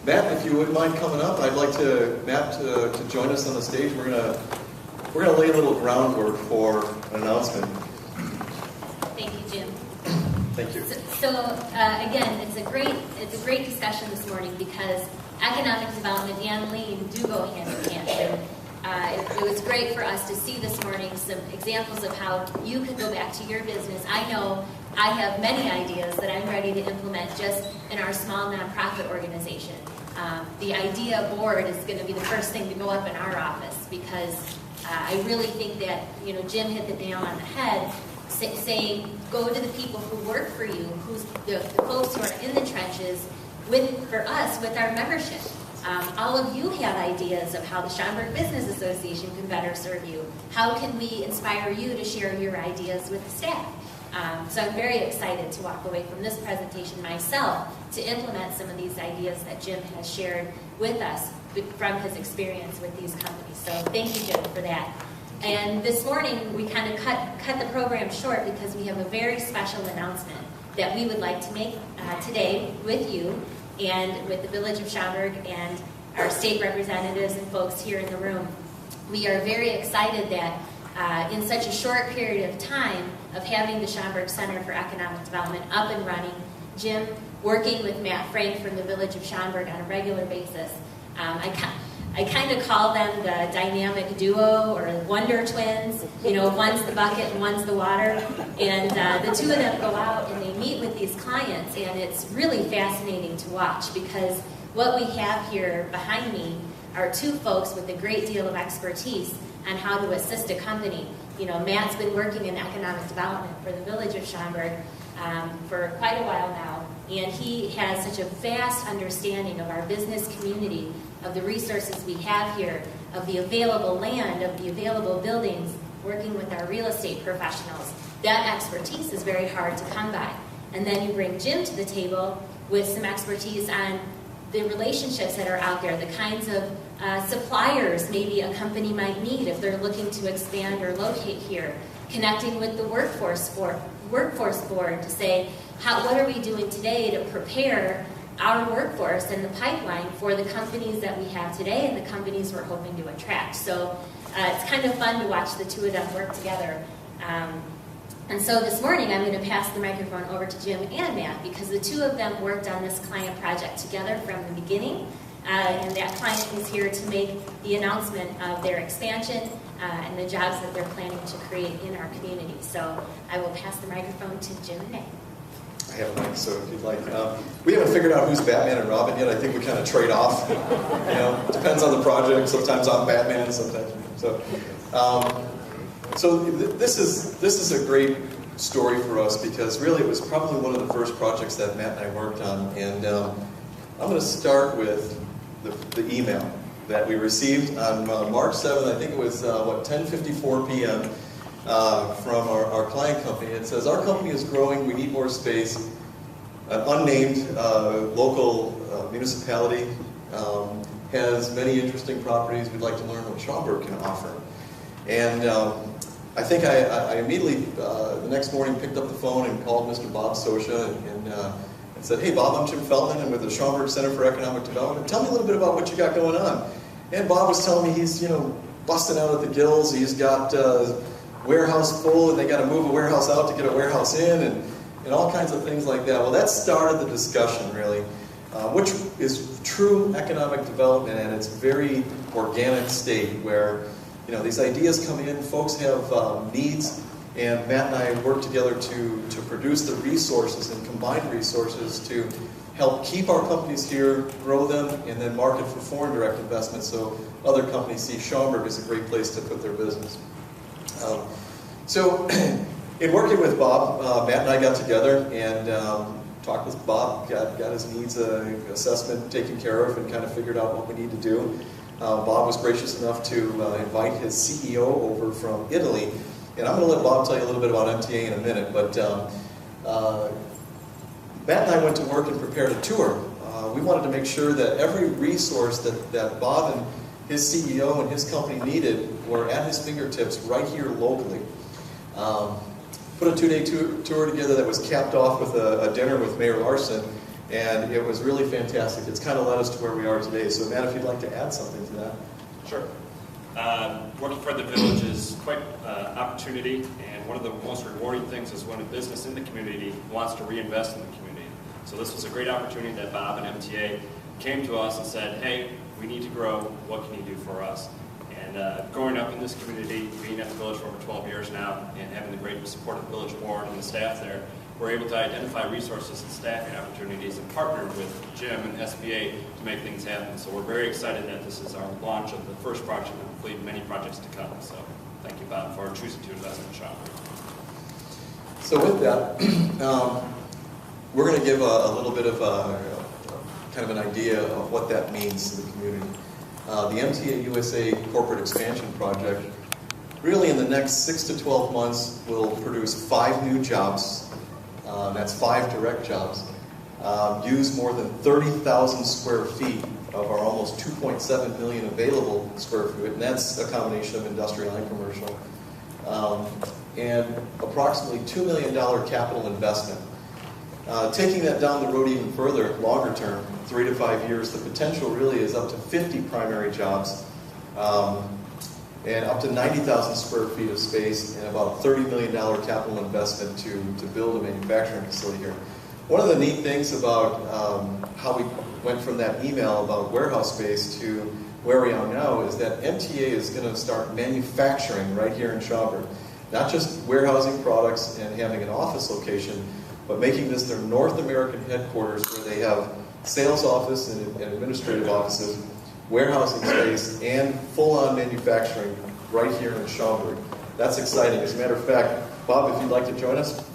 Matt, if you wouldn't mind coming up, I'd like Matt to join us on the stage. We're gonna lay a little groundwork for an announcement. Thank you, Jim. Thank you. So again, it's a great discussion this morning because economic development and lean do go hand in hand. It was great for us to see this morning some examples of how you could go back to your business. I know I have many ideas that I'm ready to implement just in our small nonprofit organization. The idea board is going to be the first thing to go up in our office because I really think that Jim hit the nail on the head, saying go to the people who work for you, who's the folks who are in the trenches for us with our membership. All of you have ideas of how the Schaumburg Business Association can better serve you. How can we inspire you to share your ideas with the staff? So I'm very excited to walk away from this presentation myself to implement some of these ideas that Jim has shared with us from his experience with these companies. So thank you, Jim, for that. And this morning we kind of cut the program short because we have a very special announcement that we would like to make today with you and with the Village of Schaumburg and our state representatives and folks here in the room. We are very excited that in such a short period of time of having the Schaumburg Center for Economic Development up and running, Jim working with Matt Frank from the Village of Schaumburg on a regular basis. I kind of call them the dynamic duo or wonder twins. One's the bucket and one's the water. And the two of them go out and they meet with these clients, and it's really fascinating to watch because what we have here behind me are two folks with a great deal of expertise on how to assist a company. Matt's been working in economic development for the Village of Schaumburg for quite a while now, and he has such a vast understanding of our business community, of the resources we have here, of the available land, of the available buildings, working with our real estate professionals. That expertise is very hard to come by. And then you bring Jim to the table with some expertise on the relationships that are out there, the kinds of suppliers maybe a company might need if they're looking to expand or locate here, connecting with the workforce board to say, what are we doing today to prepare our workforce and the pipeline for the companies that we have today and the companies we're hoping to attract. So it's kind of fun to watch the two of them work together. And so this morning I'm going to pass the microphone over to Jim and Matt because the two of them worked on this client project together from the beginning. And that client is here to make the announcement of their expansion and the jobs that they're planning to create in our community. So I will pass the microphone to Jim and Matt. I have a mic, so if you'd like. We haven't figured out who's Batman and Robin yet. I think we kind of trade off. Depends on the project. Sometimes I'm Batman, sometimes. So this is a great story for us because really it was probably one of the first projects that Matt and I worked on. And I'm going to start with the email that we received on March 7th. I think it was 10:54 p.m. From our client company. It says, our company is growing, we need more space. An unnamed local municipality has many interesting properties. We'd like to learn what Schaumburg can offer. And I think I immediately, the next morning, picked up the phone and called Mr. Bob Sosha and said, hey Bob, I'm Jim Feldman, I'm with the Schaumburg Center for Economic Development. Tell me a little bit about what you got going on. And Bob was telling me he's busting out at the gills. He's got warehouse full, and they got to move a warehouse out to get a warehouse in, and all kinds of things like that. Well, that started the discussion, really, which is true economic development at its very organic state, where these ideas come in, folks have needs, and Matt and I work together to produce the resources and combine resources to help keep our companies here, grow them, and then market for foreign direct investment so other companies see Schaumburg as a great place to put their business. So in working with Bob, Matt and I got together and talked with Bob, got his needs assessment taken care of and kind of figured out what we need to do. Bob was gracious enough to invite his CEO over from Italy. And I'm going to let Bob tell you a little bit about MTA in a minute, but Matt and I went to work and prepared a tour. We wanted to make sure that every resource that Bob and his CEO and his company needed were at his fingertips right here locally. Put a 2-day tour together that was capped off with a dinner with Mayor Larson, And it was really fantastic. It's kind of led us to where we are today. So Matt, if you'd like to add something to that. Sure. Working for the village is quite an opportunity, and one of the most rewarding things is when a business in the community wants to reinvest in the community. So this was a great opportunity that Bob and MTA came to us and said, hey, we need to grow, what can you do for us? And growing up in this community, being at the village for over 12 years now, and having the great support of the village board and the staff there, we're able to identify resources and staffing opportunities and partner with Jim and SBA to make things happen. So we're very excited that this is our launch of the first project and hopefully many projects to come. So thank you, Bob, for choosing to invest in Schaumburg. So with that, we're going to give a little bit of kind of an idea of what that means to the community. The MTA USA Corporate Expansion Project, really in the next 6 to 12 months, will produce 5 new jobs. That's 5 direct jobs. Use more than 30,000 square feet of our almost 2.7 million available square feet, and that's a combination of industrial and commercial. And approximately $2 million capital investment. Taking that down the road even further, longer term, 3 to 5 years, the potential really is up to 50 primary jobs, and up to 90,000 square feet of space, and about $30 million capital investment to build a manufacturing facility here. One of the neat things about how we went from that email about warehouse space to where we are now is that MTA is going to start manufacturing right here in Schaumburg. Not just warehousing products and having an office location, but making this their North American headquarters where they have sales office and administrative offices, warehousing space, and full-on manufacturing right here in Schaumburg. That's exciting. As a matter of fact, Bob, if you'd like to join us.